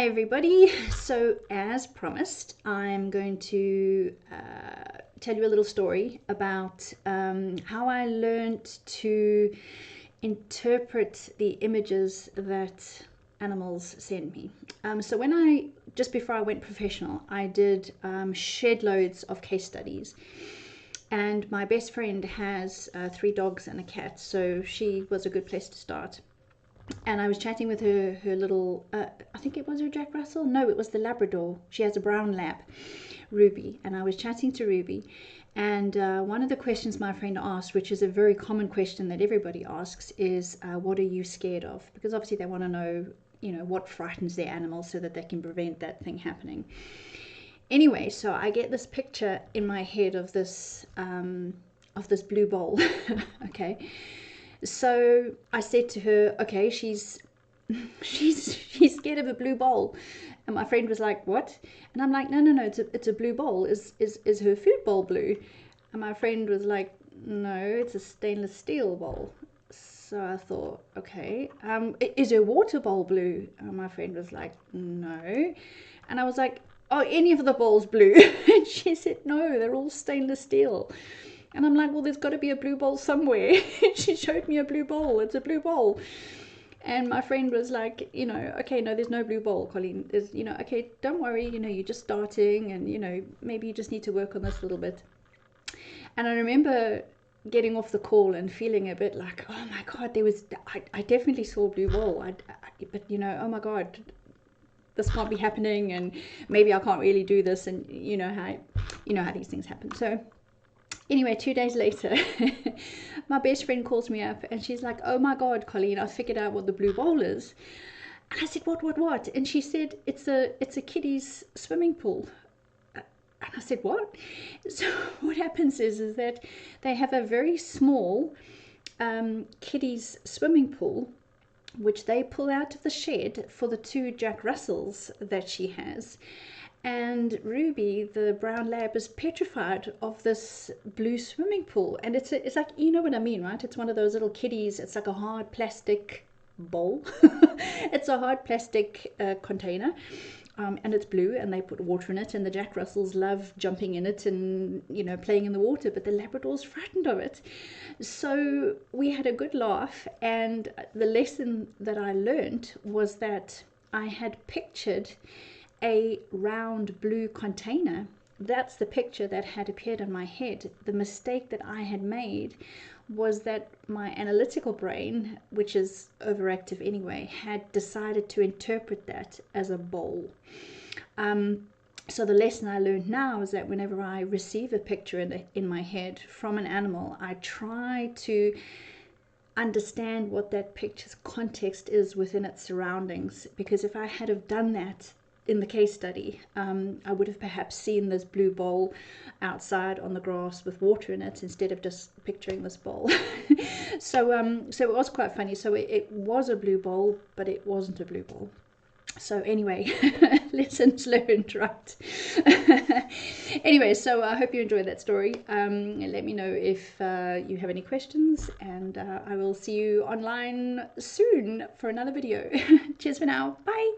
everybody. So as promised, I'm going to tell you a little story about how I learned to interpret the images that animals send me. So just before I went professional, I did shed loads of case studies. And my best friend has 3 dogs and a cat, so she was a good place to start. And I was chatting with her little, I think it was her Jack Russell. No, it was the Labrador. She has a brown lab, Ruby. And I was chatting to Ruby. And one of the questions my friend asked, which is a very common question that everybody asks, is what are you scared of? Because obviously they want to know, what frightens their animal so that they can prevent that thing happening. Anyway, so I get this picture in my head of this blue bowl. Okay. So I said to her, okay, she's scared of a blue bowl. And my friend was like, what? And I'm like, no, it's a blue bowl. Is her food bowl blue? And my friend was like, no, it's a stainless steel bowl. So I thought, okay, is her water bowl blue? And my friend was like, no. And I was like, oh, any of the bowls blue? And she said, no, they're all stainless steel. And I'm like, well, there's got to be a blue bowl somewhere. She showed me a blue bowl. It's a blue bowl. And my friend was like, okay, no, there's no blue bowl, Colleen. There's, okay, don't worry, you're just starting and, maybe you just need to work on this a little bit. And I remember getting off the call and feeling a bit like, oh my God, I definitely saw a blue bowl. But, oh my God, this can't be happening and maybe I can't really do this. And you know how these things happen. So anyway, 2 days later, my best friend calls me up and she's like, oh my God, Colleen, I figured out what the blue bowl is. And I said, what? And she said, it's a kiddie's swimming pool. And I said, what? So what happens is that they have a very small kiddie's swimming pool, which they pull out of the shed for the 2 Jack Russells that she has. And Ruby, the brown lab, is petrified of this blue swimming pool. And it's like, you know what I mean, right? It's one of those little kiddies. It's like a hard plastic bowl. It's a hard plastic container. And it's blue and they put water in it. And the Jack Russells love jumping in it and, playing in the water. But the Labrador's frightened of it. So we had a good laugh. And the lesson that I learned was that I had pictured a round blue container. That's the picture that had appeared in my head. The mistake that I had made was that my analytical brain, which is overactive anyway, had decided to interpret that as a bowl. So the lesson I learned now is that whenever I receive a picture in my head from an animal, I try to understand what that picture's context is within its surroundings. Because if I had have done that in the case study, I would have perhaps seen this blue bowl outside on the grass with water in it instead of just picturing this bowl. So it was quite funny. So it was a blue bowl, but it wasn't a blue bowl. So anyway, lessons learned, right? Anyway, so I hope you enjoyed that story. Let me know if you have any questions, and I will see you online soon for another video. Cheers for now. Bye.